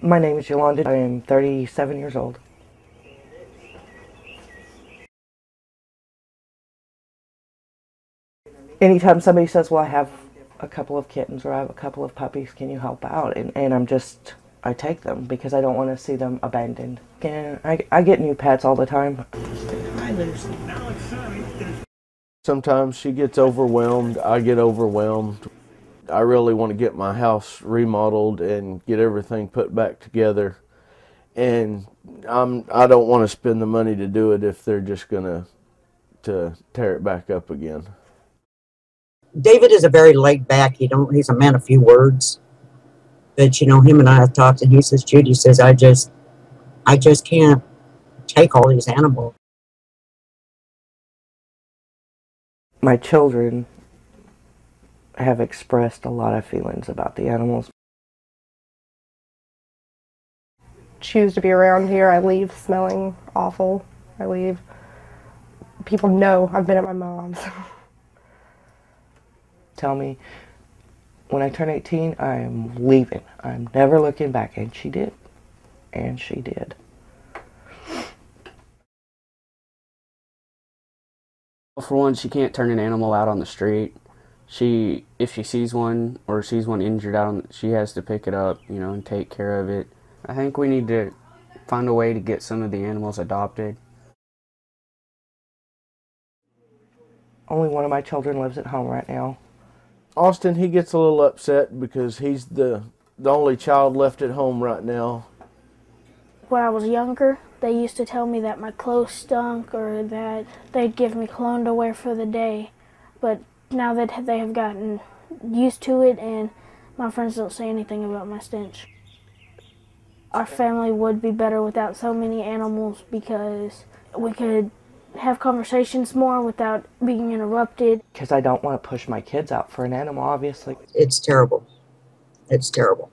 My name is Yolanda. I am 37 years old. Anytime somebody says, well, I have a couple of kittens or I have a couple of puppies, can you help out? And I take them because I don't want to see them abandoned. And I get new pets all the time. Sometimes she gets overwhelmed, I get overwhelmed. I really want to get my house remodeled and get everything put back together. And I don't want to spend the money to do it if they're just going to tear it back up again. David is a very laid back, he's a man of few words. But him and I have talked, and he says, Judy says, I just can't take all these animals. My children have expressed a lot of feelings about the animals. Choose to be around here. I leave smelling awful. I leave. People know I've been at my mom's. Tell me, when I turn 18, I'm leaving. I'm never looking back. And she did. And she did. For one, she can't turn an animal out on the street. If she sees one or sees one injured out, she has to pick it up, and take care of it. I think we need to find a way to get some of the animals adopted. Only one of my children lives at home right now. Austin, he gets a little upset because he's the only child left at home right now. When I was younger, they used to tell me that my clothes stunk or that they'd give me cologne to wear for the day. But now that they have gotten used to it and my friends don't say anything about my stench. Our family would be better without so many animals because we could have conversations more without being interrupted. Because I don't want to push my kids out for an animal, obviously. It's terrible. It's terrible.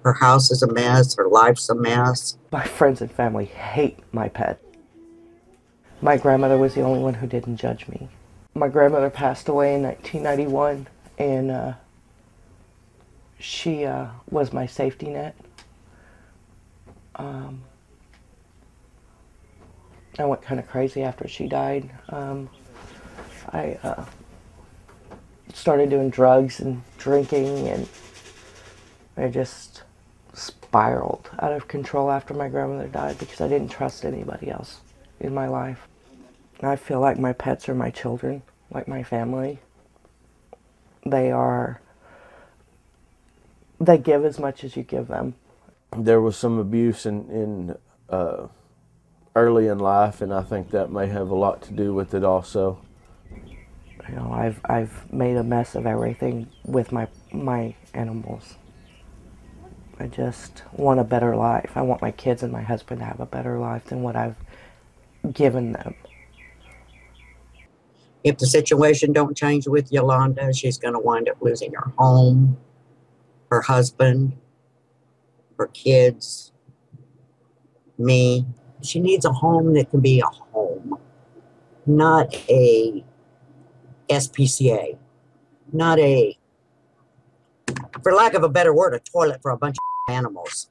Her house is a mess. Her life's a mess. My friends and family hate my pet. My grandmother was the only one who didn't judge me. My grandmother passed away in 1991, and she was my safety net. I went kind of crazy after she died. I started doing drugs and drinking, and I just spiraled out of control after my grandmother died because I didn't trust anybody else in my life. I feel like my pets are my children, like my family. They give as much as you give them. There was some abuse in early in life, and I think that may have a lot to do with it also. I've made a mess of everything with my animals. I just want a better life. I want my kids and my husband to have a better life than what I've given them. If the situation don't change with Yolanda, she's going to wind up losing her home, her husband, her kids, me. She needs a home that can be a home, not a SPCA, not a, for lack of a better word, a toilet for a bunch of animals.